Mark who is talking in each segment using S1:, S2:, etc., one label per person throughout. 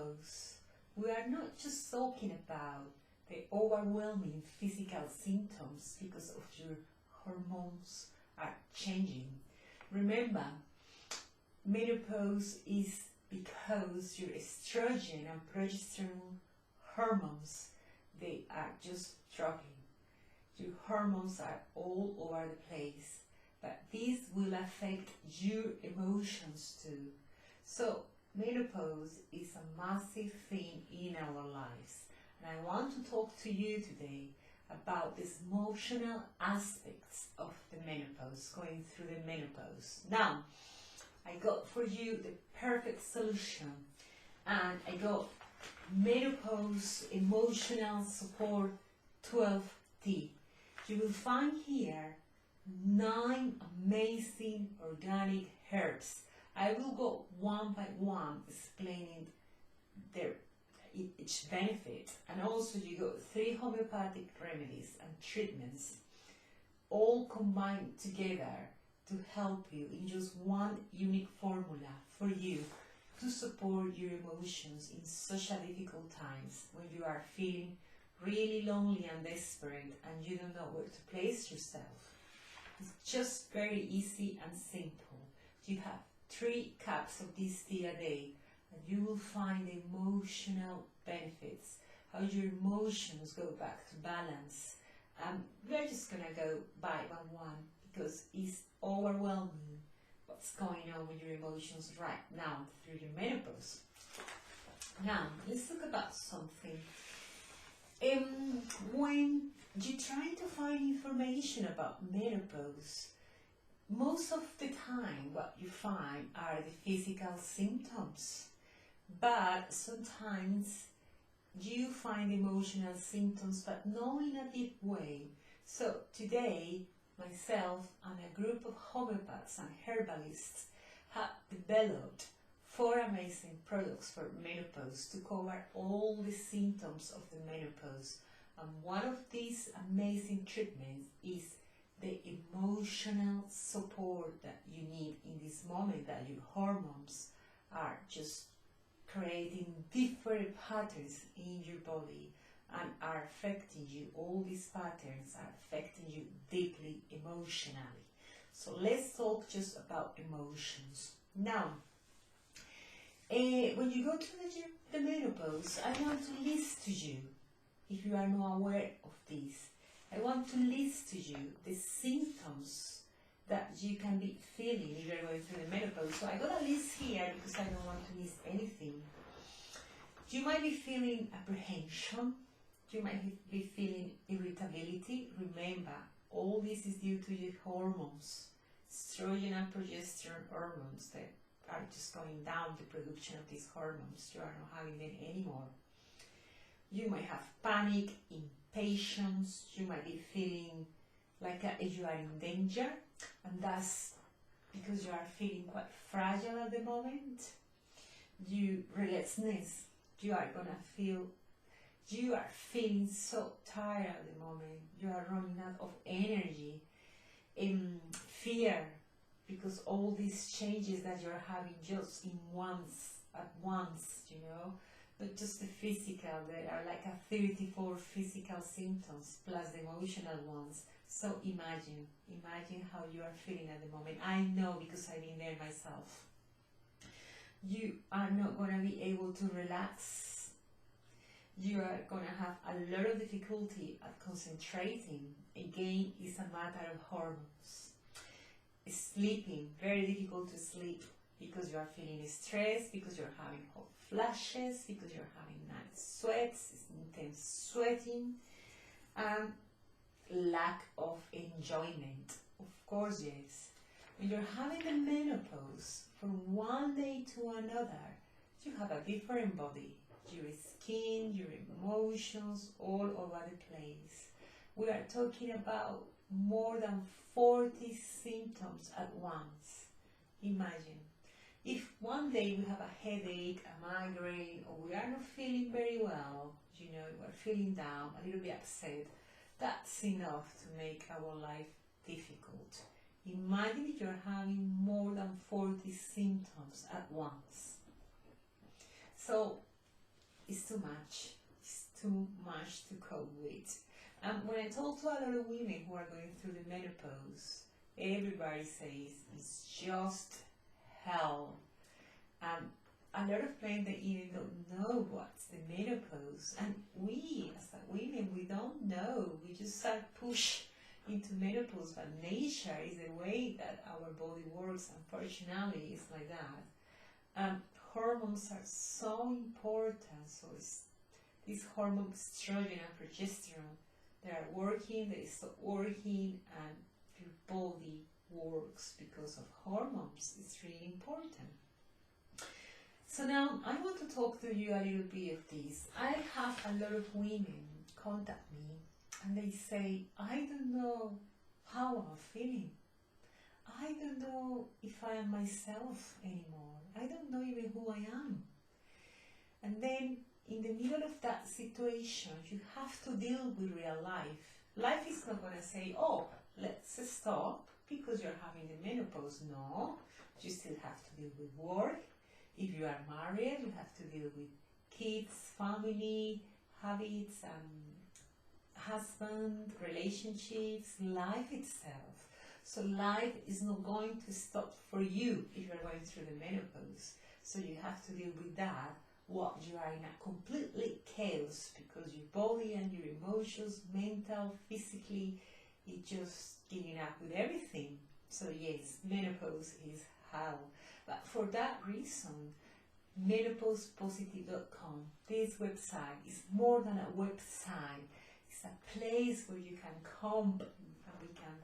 S1: menopause, we are not just talking about the overwhelming physical symptoms because of your hormones are changing. Remember, menopause is because your estrogen and progesterone hormones, they are just dropping. Your hormones are all over the place, but this will affect your emotions too. So menopause is a massive thing in our lives, and I want to talk to you today about these emotional aspects of the menopause, going through the menopause. Now, I got for you the perfect solution, and I got Menopause Emotional Support 12T. You will find here 9 amazing organic herbs. I will go one by one explaining each benefit, and also you got 3 homeopathic remedies and treatments, all combined together to help you in just one unique formula for you to support your emotions in such a difficult times when you are feeling really lonely and desperate and you don't know where to place yourself. It's just very easy and simple. You have 3 cups of this tea a day, and you will find the emotional benefits, how your emotions go back to balance. We're just gonna go by one because it's overwhelming what's going on with your emotions right now through your menopause. Now, let's talk about something. When you try to find information about menopause, most of the time what you find are the physical symptoms, but sometimes you find emotional symptoms, but not in a deep way. So today, myself and a group of homeopaths and herbalists have developed 4 amazing products for menopause to cover all the symptoms of the menopause. And one of these amazing treatments is the emotional support that you need in this moment that your hormones are just creating different patterns in your body and are affecting you. All these patterns are affecting you deeply emotionally. So let's talk just about emotions. Now, when you go through the menopause, I want to list to you, if you are not aware of this, I want to list to you the symptoms that you can be feeling if you're going through the menopause. So I got a list here because I don't want to miss anything. You might be feeling apprehension. You might be feeling irritability. Remember, all this is due to your hormones, estrogen and progesterone hormones that are just going down, the production of these hormones. You are not having them anymore. You might have panic, impatience. You might be feeling like you are in danger, and that's because you are feeling quite fragile at the moment. Restlessness. You are gonna feel. You are feeling so tired at the moment. You are running out of energy. Fear, because all these changes that you're having just at once, you know, not just the physical, there are like 34 physical symptoms plus the emotional ones. So imagine how you are feeling at the moment. I know because I've been there myself. You are not going to be able to relax. You are going to have a lot of difficulty at concentrating. Again, it's a matter of hormones. Sleeping, very difficult to sleep because you are feeling stressed, because you're having hot flashes, because you're having night sweats, intense sweating, and lack of enjoyment. Of course, yes. When you're having the menopause, from one day to another, you have a different body. Your skin, your emotions, all over the place. We are talking about more than 40 symptoms at once. Imagine. If one day we have a headache, a migraine, or we are not feeling very well, you know, we're feeling down, a little bit upset, that's enough to make our life difficult. Imagine if you're having more than 40 symptoms at once. So it's too much. It's too much to cope with. When I talk to a lot of women who are going through the menopause, everybody says it's just hell. A lot of men, they even don't know what's the menopause, and we as women, we don't know. We just are pushed into menopause, but nature is the way that our body works. Unfortunately, it's like that. Hormones are so important. So these hormones, estrogen and progesterone, they are working, they stop working, and your body works because of hormones. It's really important. So now I want to talk to you a little bit of this. I have a lot of women contact me and they say, I don't know how I'm feeling. I don't know if I am myself anymore. I don't know even who I am. And then in the middle of that situation, you have to deal with real life. Life is not going to say, oh, let's stop because you're having the menopause. No, you still have to deal with work. If you are married, you have to deal with kids, family, habits, husband, relationships, life itself. So life is not going to stop for you if you're going through the menopause. So you have to deal with that while you are in a completely chaos, because your body and your emotions, mental, physically, it's just giving up with everything. So yes, menopause is hell. But for that reason, menopausepositive.com, this website is more than a website. It's a place where you can come and we can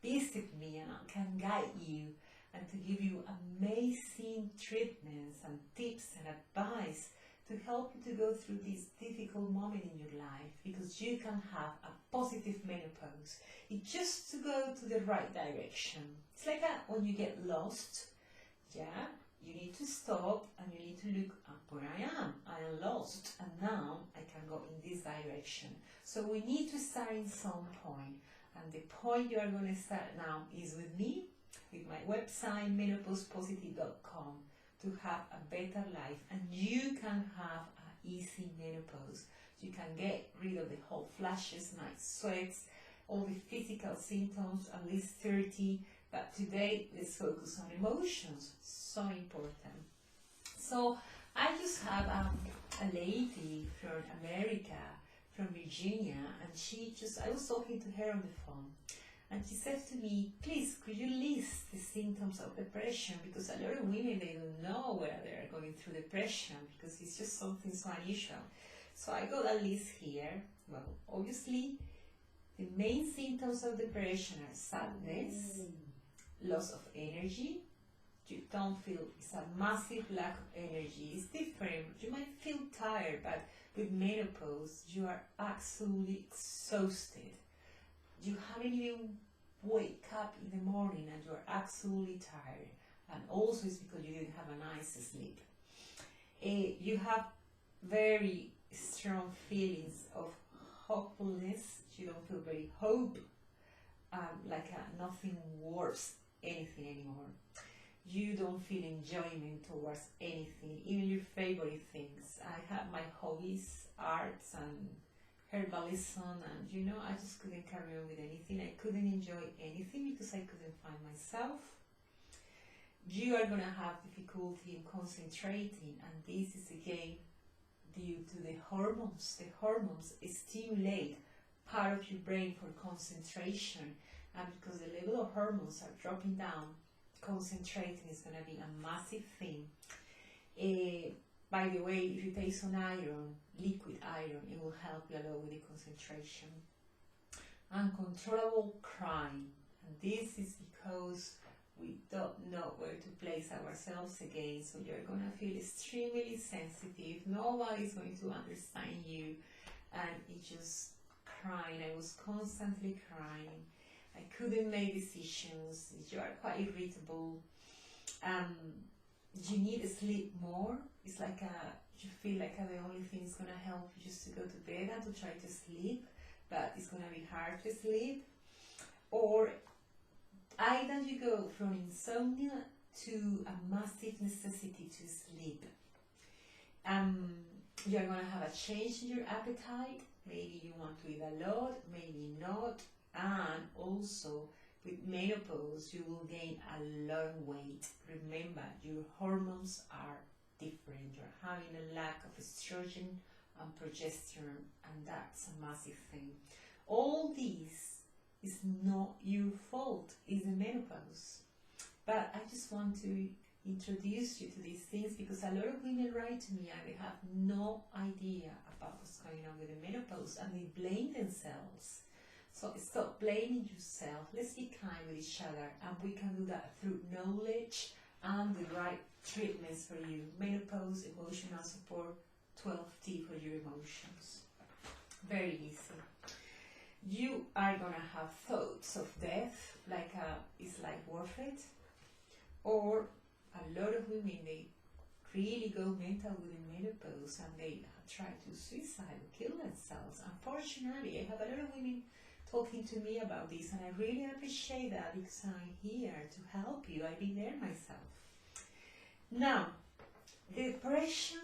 S1: visit me and I can guide you and to give you amazing treatments and tips and advice to help you to go through this difficult moment in your life, because you can have a positive menopause. It's just to go to the right direction. It's like when you get lost. Yeah, you need to stop and you need to look up where I am. I am lost and now I can go in this direction. So we need to start in some point, and the point you are going to start now is with me, with my website menopausepositive.com, to have a better life. And you can have an easy menopause. You can get rid of the hot flashes, night sweats, all the physical symptoms, at least 30. But today, let's focus on emotions. So important. So I just have a lady from America, from Virginia, and I was talking to her on the phone, and she said to me, please, could you list the symptoms of depression? Because a lot of women, they don't know whether they're going through depression, because it's just something so unusual. So I got a list here. Well, obviously, the main symptoms of depression are sadness, loss of energy. You don't feel, it's a massive lack of energy. It's different. You might feel tired, but with menopause, you are absolutely exhausted. You haven't even wake up in the morning and you're absolutely tired. And also it's because you didn't have a nice sleep. You have very strong feelings of hopefulness. You don't feel very hope, like nothing worth anything anymore. You don't feel enjoyment towards anything, even your favorite things. I have my hobbies, arts and herbalism, and I just couldn't carry on with anything. I couldn't enjoy anything because I couldn't find myself. You are going to have difficulty in concentrating, and this is again due to the hormones. The hormones stimulate part of your brain for concentration, and because the level of hormones are dropping down, concentrating is going to be a massive thing. By the way, if you take some iron, liquid iron, it will help you a lot with the concentration. Uncontrollable crying, and this is because we don't know where to place ourselves again, so you're going to feel extremely sensitive. Nobody's going to understand you, and it's just crying. I was constantly crying. I couldn't make decisions. You are quite irritable. You need to sleep more. It's like you feel like the only thing is going to help you just to go to bed and to try to sleep, but it's going to be hard to sleep. Or either you go from insomnia to a massive necessity to sleep. You're going to have a change in your appetite. Maybe you want to eat a lot, maybe not. And also, with menopause, you will gain a lot of weight. Remember, your hormones are different. You're having a lack of estrogen and progesterone, and that's a massive thing. All this is not your fault, it's the menopause. But I just want to introduce you to these things because a lot of women write to me and they have no idea about what's going on with the menopause and they blame themselves. So stop blaming yourself. Let's be kind with each other, and we can do that through knowledge and the right treatments for you. Menopause Emotional Support, 12T for your emotions. Very easy. You are gonna have thoughts of death, like is life worth it? Or a lot of women, they really go mental with the menopause and they try to suicide or kill themselves. Unfortunately, I have a lot of women talking to me about this, and I really appreciate that because I'm here to help you. I've been there myself. Now, depression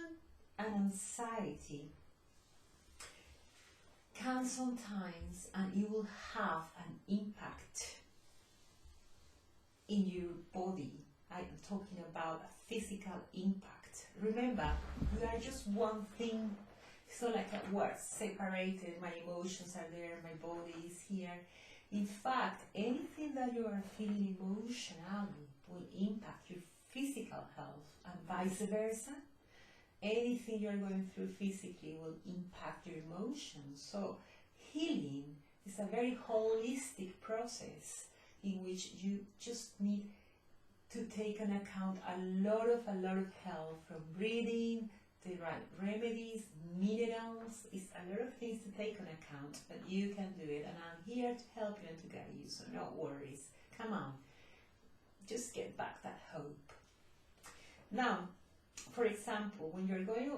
S1: and anxiety can sometimes, and it will have an impact in your body. I'm talking about a physical impact. Remember, we are just one thing. It's not like we're separated. My emotions are there, my body is here. In fact, anything that you are feeling emotionally will impact your physical health, and vice versa. Anything you're going through physically will impact your emotions. So healing is a very holistic process in which you just need to take into account a lot of health, from breathing, the right remedies, minerals. It's a lot of things to take into account, but you can do it, and I'm here to help you and to guide you, so no worries. Come on, just get back that hope. Now, for example, when you're going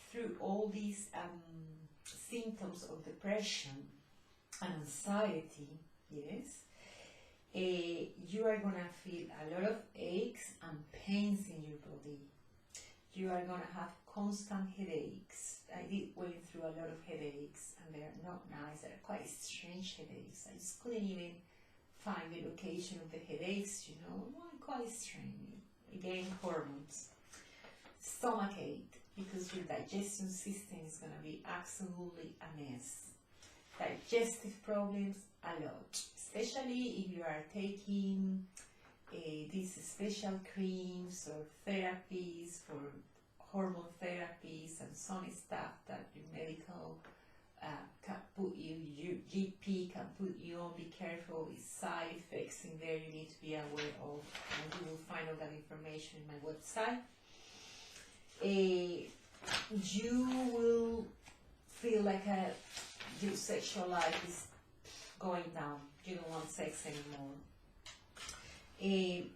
S1: through all these symptoms of depression and anxiety, yes, you are going to feel a lot of aches and pains in your body. You are going to have constant headaches. I went through a lot of headaches, and they're not nice. They're quite strange headaches. I just couldn't even find the location of the headaches, you know. Quite strange. Again, hormones. Stomachache, because your digestion system is going to be absolutely a mess. Digestive problems, a lot. Especially if you are taking these special creams or therapies for hormone therapies and some stuff that your medical can put you, your GP can put you on. Be careful, with side effects in there you need to be aware of, and you will find all that information in my website. You will feel like your sexual life is going down. You don't want sex anymore.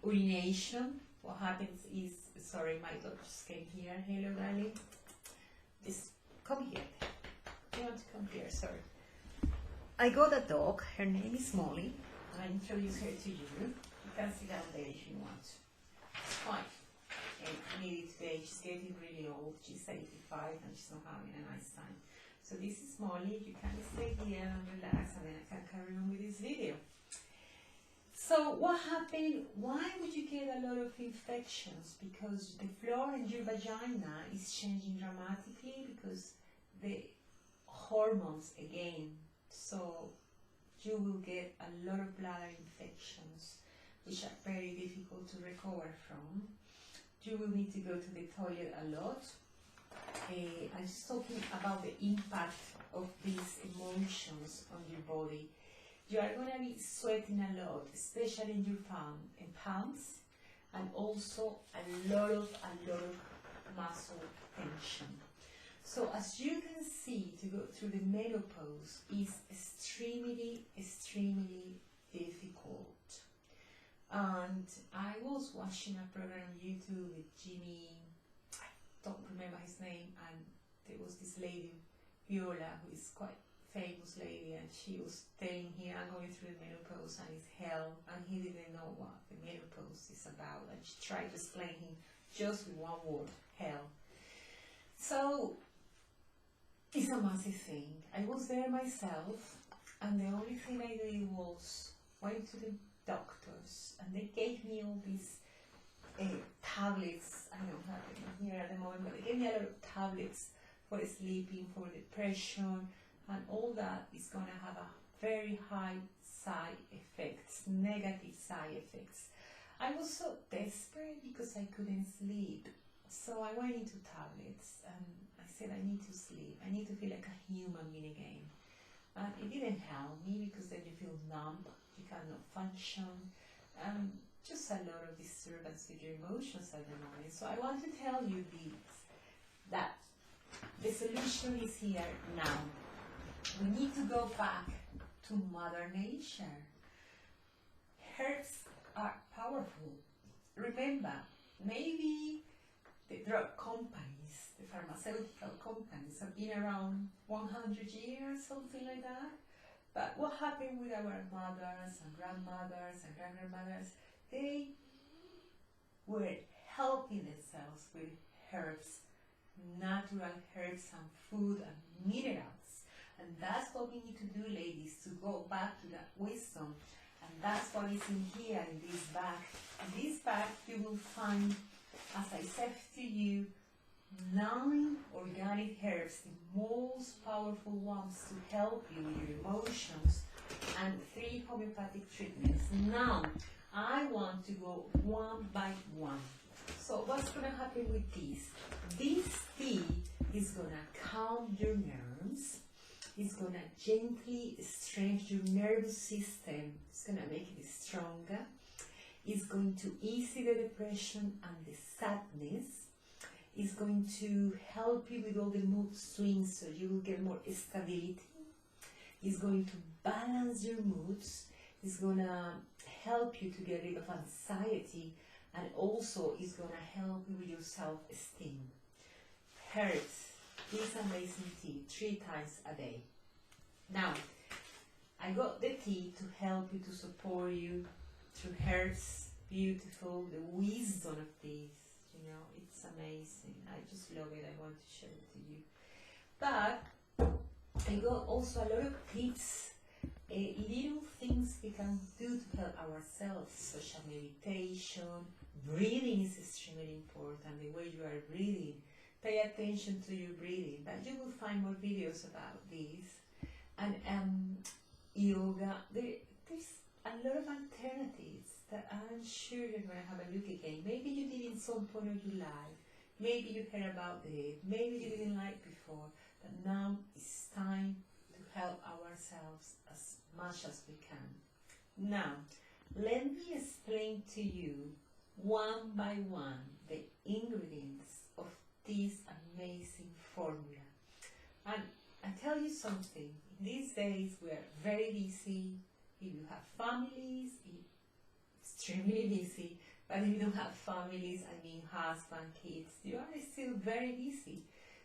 S1: Urination. What happens is, sorry, my dog just came here. Hello, darling. Just come here. You want to come here? Sorry. I got a dog. Her name is Molly. I introduce her to you. You can sit down there if you want. It's fine. And maybe today she's getting really old. She's 85 and she's not having a nice time. So this is Molly. You can stay here and relax, and then I can carry on with this video. So what happened? Why would you get a lot of infections? Because the flora in your vagina is changing dramatically because the hormones again. So you will get a lot of bladder infections, which are very difficult to recover from. You will need to go to the toilet a lot. I'm just talking about the impact of these emotions on your body. You are going to be sweating a lot, especially in your palms, and also a lot of muscle tension. So as you can see, to go through the menopause is extremely difficult. And I was watching a program on YouTube with Jimmy, I don't remember his name, and there was this lady, Viola, who is quite famous lady, and she was telling him, I'm going through the menopause and it's hell, and he didn't know what the menopause is about, and she tried to explain him just with one word, hell. So It's a massive thing. I was there myself, and the only thing I did was went to the doctors, and they gave me all these tablets. I don't have them here at the moment, but they gave me a lot of tablets for sleeping, for depression, and all that is going to have a very high side effects, negative side effects. I was so desperate because I couldn't sleep, so I went into tablets, and I said I need to sleep, I need to feel like a human being again. And it didn't help me because then you feel numb, you cannot function, just a lot of disturbance with your emotions at the moment. So I want to tell you that the solution is here now. We need to go back to Mother Nature. Herbs are powerful. Remember, maybe the drug companies, the pharmaceutical companies have been around 100 years, something like that. But what happened with our mothers and grandmothers and grandmothers? They were helping themselves with herbs, natural herbs and food and minerals. And that's what we need to do, ladies, to go back to that wisdom. And that's what is in here, in this bag. In this bag you will find, as I said to you, 9 organic herbs, the most powerful ones to help you with your emotions, and 3 homeopathic treatments. Now, I want to go one by one. So what's going to happen with this? This tea is going to calm your nerves. It's going to gently strengthen your nervous system. It's going to make it stronger. It's going to ease the depression and the sadness. It's going to help you with all the mood swings, so you will get more stability. It's going to balance your moods. It's going to help you to get rid of anxiety, and also it's going to help you with your self-esteem. Herbs, this amazing tea 3 times a day. Now, I got the tea to help you, to support you through herbs. Beautiful, the wisdom of this, you know, it's amazing. I just love it. I want to share it to you. But I got also a lot of tips, little things we can do to help ourselves, such as meditation. Breathing is extremely important, the way you are breathing. Pay attention to your breathing, but you will find more videos about this. And yoga, there's a lot of alternatives that I'm sure you're going to have a look again. Maybe you did in some point of your life, maybe you heard about it, maybe you didn't like before, but now it's time to help ourselves as much as we can. Now, let me explain to you one by one the ingredients of this amazing formula. And I tell you something, in these days we are very busy. If you have families, extremely busy, but if you don't have families, I mean husband, kids, you are still very busy.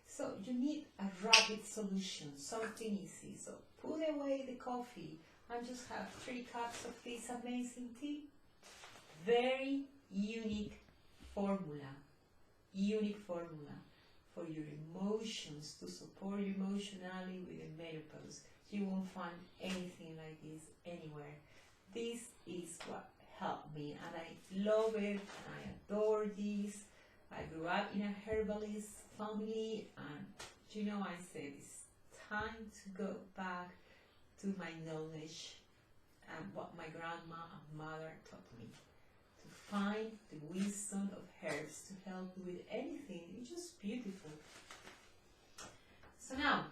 S1: So you need a rapid solution, something easy. So put away the coffee and just have 3 cups of this amazing tea. Very unique formula for your emotions, to support you emotionally with the menopause. You won't find anything like this anywhere. This is what helped me, and I love it, and I adore this. I grew up in a herbalist family, and you know, I said it's time to go back to my knowledge and what my grandma and mother taught me, to find the wisdom of herbs to help you with anything. It's just beautiful. So now,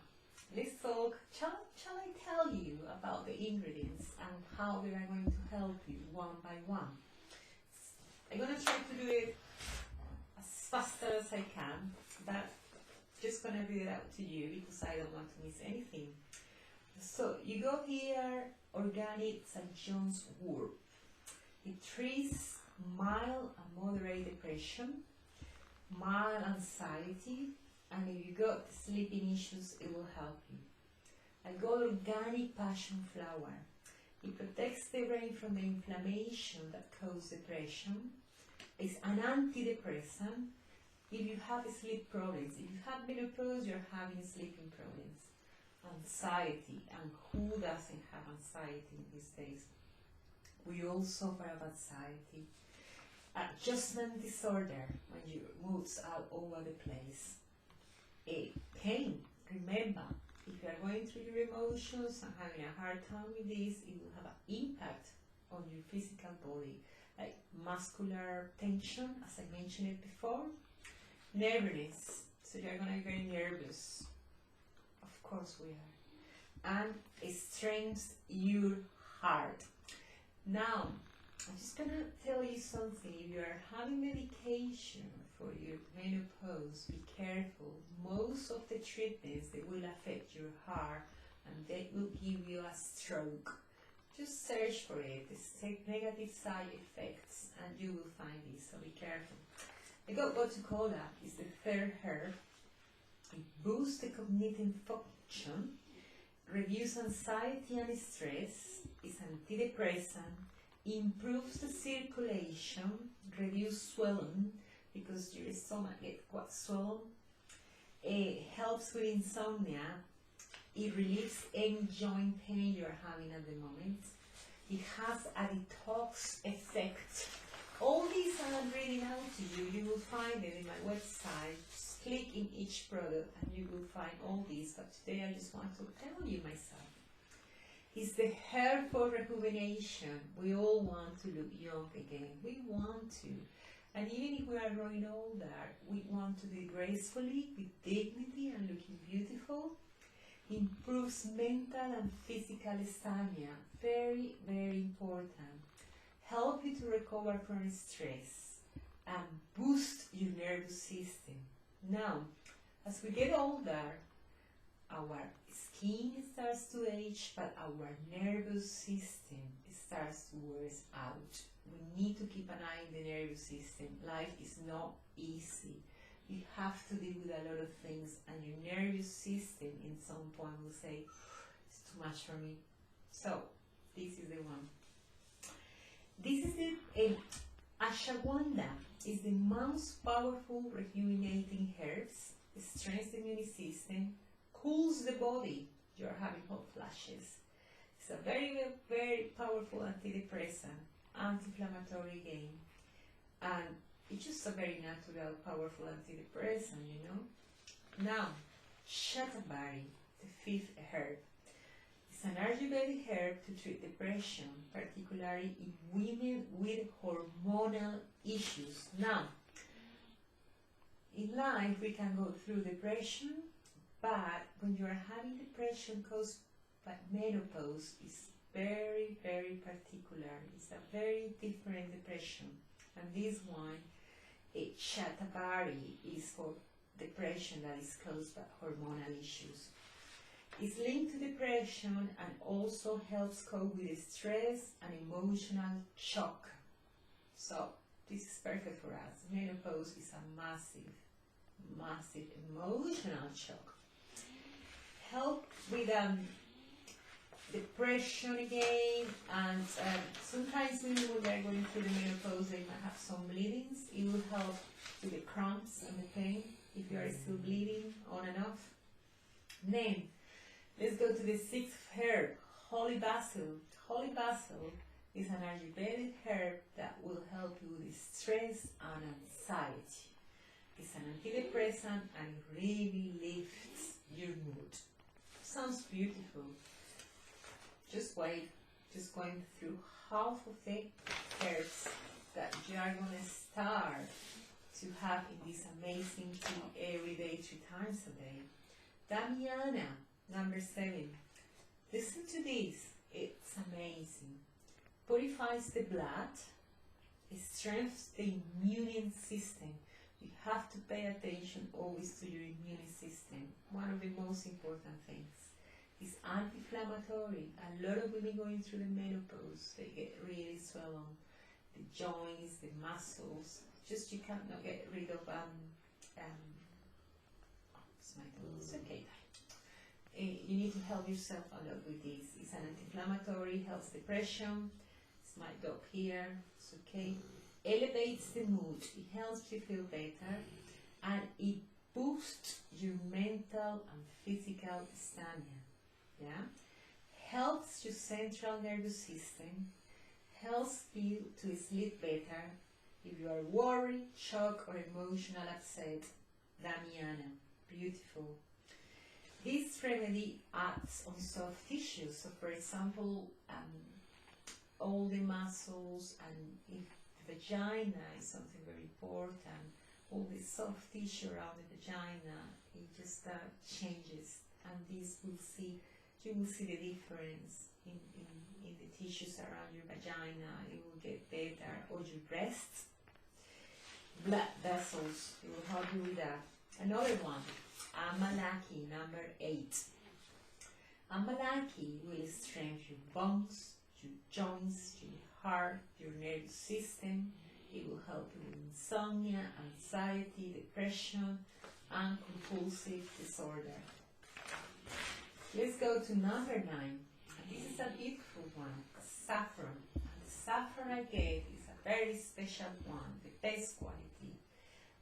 S1: let's talk. Shall I tell you about the ingredients and how they are going to help you one by one? I'm going to try to do it as fast as I can, but just going to read it out to you because I don't want to miss anything. So you go here, organic St. John's wort. It treats mild and moderate depression, mild anxiety, and if you got sleeping issues, it will help you. I got organic passion flower. It protects the brain from the inflammation that causes depression. It's an antidepressant. if you have sleep problems, if you have menopause, you're having sleeping problems, anxiety, and who doesn't have anxiety in these days? We all suffer of anxiety, adjustment disorder, when your moods are all over the place, pain. Remember, if you are going through your emotions and having a hard time with this, it will have an impact on your physical body, like muscular tension, as I mentioned it before, nervousness, so you're going to be very nervous. Of course we are. And it strengthens your heart. Now, I'm just going to tell you something. If you are having medication for your menopause, be careful. Most of the treatments, they will affect your heart and they will give you a stroke. Just search for it. It's negative side effects and you will find it, so be careful. The gotu kola is the third herb. It boosts the cognitive function, reduces anxiety and stress, is antidepressant, improves the circulation, reduces swelling because your stomach gets quite swollen, helps with insomnia, it relieves any joint pain you're having at the moment, it has a detox effect. All these I'm reading out to you, you will find it in my website. Just click in each product and you will find all these, but today I just want to tell you myself. It's the herb for rejuvenation. We all want to look young again. We want to. And even if we are growing older, we want to do it gracefully, with dignity and looking beautiful. Improves mental and physical stamina. Very, very important. Help you to recover from stress and boost your nervous system. Now, as we get older, our skin starts to age, but our nervous system starts to wear out. We need to keep an eye on the nervous system. Life is not easy. You have to deal with a lot of things, and your nervous system in some point will say, it's too much for me. So, this is the one. This is the ashwagandha. Is the most powerful rejuvenating herbs. It strengthens the immune system, cools the body. You're having hot flashes. It's a very, very powerful antidepressant, anti-inflammatory again, and it's just a very natural, powerful antidepressant, you know. Now, shatavari, the fifth herb. It's an Ayurvedic herb to treat depression, particularly in women with hormonal issues. Now, in life we can go through depression, but when you are having depression caused by menopause, it's very, very particular. It's a very different depression. And this one, shatavari, is for depression that is caused by hormonal issues. It's linked to depression and also helps cope with stress and emotional shock. So this is perfect for us. Menopause is a massive, massive emotional shock. Help with depression again, and sometimes when they're going through the menopause, they might have some bleedings. It will help with the cramps and the pain if you are still bleeding on and off. Then, let's go to the sixth herb, holy basil. Holy basil is an Ayurvedic herb that will help you with stress and anxiety. It's an antidepressant and it really lifts your mood. Sounds beautiful. Just wait, just going through half of the herbs that you are going to start to have in this amazing tea every day, 3 times a day. Damiana, number 7. Listen to this, it's amazing. Purifies the blood, it strengthens the immune system. You have to pay attention always to your immune system. One of the most important things. It's anti-inflammatory. A lot of women going through the menopause, they get really swollen. The joints, the muscles. Just you cannot get rid of it's okay. You need to help yourself a lot with this. It's an anti-inflammatory, helps depression. It's my dog here. It's okay. Elevates the mood. It helps you feel better. and it boosts your mental and physical stamina. Yeah, helps your central nervous system, helps you to sleep better. If you are worried, shocked, or emotional upset, Damiana, beautiful. This remedy acts on soft tissues. So, for example, all the muscles, and if the vagina is something very important, all the soft tissue around the vagina, it just changes, and this will see, you will see the difference in the tissues around your vagina. It will get better. Or your breasts, blood vessels, it will help you with that. Another one, Amalaki, number 8. Amalaki will strengthen your bones, your joints, your heart, your nervous system. It will help you with insomnia, anxiety, depression, and compulsive disorder. Let's go to number 9. And this is a beautiful one, saffron. And the saffron I gave is a very special one, the best quality.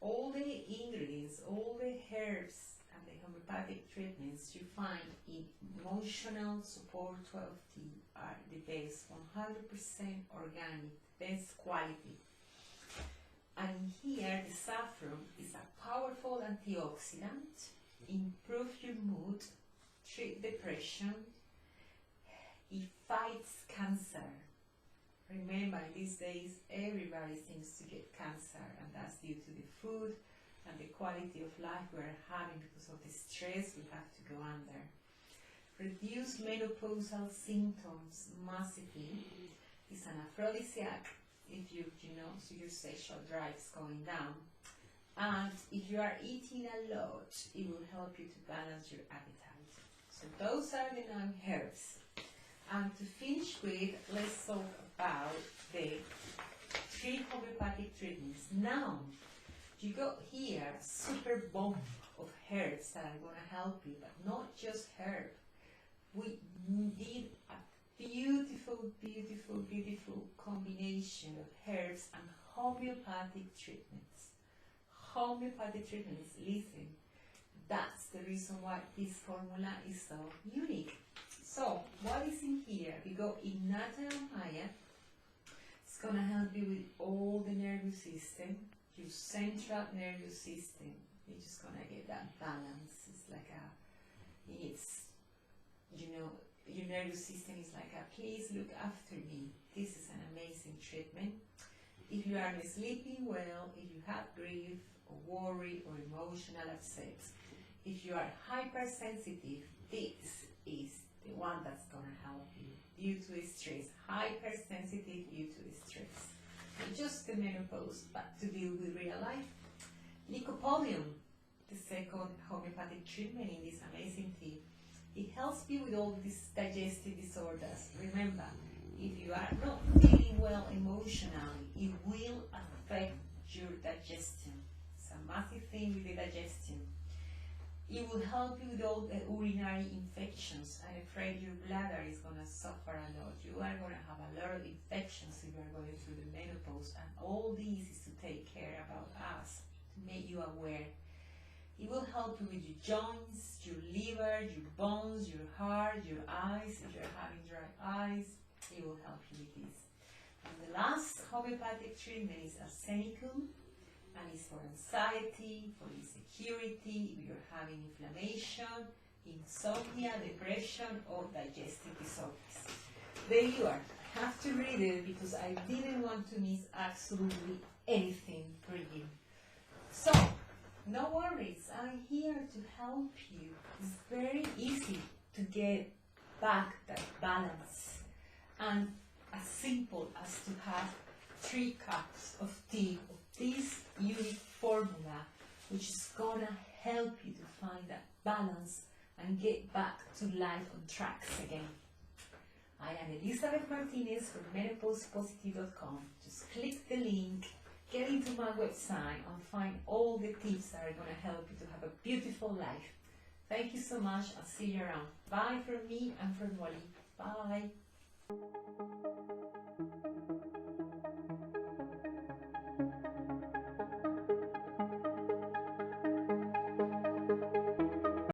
S1: All the ingredients, all the herbs and the homeopathic treatments you find in Emotional Support 12T are the best, 100% organic, best quality. And here the saffron is a powerful antioxidant, improve your mood, treat depression, it fights cancer. Remember, these days everybody seems to get cancer, and that's due to the food and the quality of life we're having because of the stress we have to go under. Reduce menopausal symptoms massively. It's an aphrodisiac if you know, so your sexual drive is going down. And if you are eating a lot, it will help you to balance your appetite. So those are the 9 herbs. And to finish with, let's talk about the 3 homeopathic treatments. Now, you got here a super bomb of herbs that are going to help you, but not just herb. We need a beautiful, beautiful, beautiful combination of herbs and homeopathic treatments. Homeopathic treatments, listen, that's the reason why this formula is so unique. So, what is in here? We go Innata Maya. It's going to help you with all the nervous system, your central nervous system. You're just going to get that balance. It's like your nervous system is like please look after me. This is an amazing treatment. If you aren't sleeping well, if you have grief or worry or emotional upset, if you are hypersensitive, this is the one that's going to help you due to stress. Hypersensitive due to stress. Not just the menopause, but to deal with real life. Lycopodium, the second homeopathic treatment in this amazing tea. It helps you with all these digestive disorders. Remember, if you are not feeling well emotionally, it will affect your digestion. It's a massive thing with the digestion. It will help you with all the urinary infections. I'm afraid your bladder is going to suffer a lot. You are going to have a lot of infections if you are going through the menopause, and all this is to take care about us, to make you aware. It will help you with your joints, your liver, your bones, your heart, your eyes. If you're having dry eyes, it will help you with this. And the last homeopathic treatment is arsenicum, and it's for anxiety, for insecurity, if you're having inflammation, insomnia, depression, or digestive disorders. There you are. I have to read it because I didn't want to miss absolutely anything for you. So, no worries, I'm here to help you. It's very easy to get back that balance, and as simple as to have 3 cups of tea of this unique formula, which is gonna help you to find that balance and get back to life on tracks again. I am Elizabeth Martinez from menopausepositive.com. Just click the link, get into my website, and find all the tips that are going to help you to have a beautiful life. Thank you so much. I'll see you around. Bye from me and from Wally. Bye.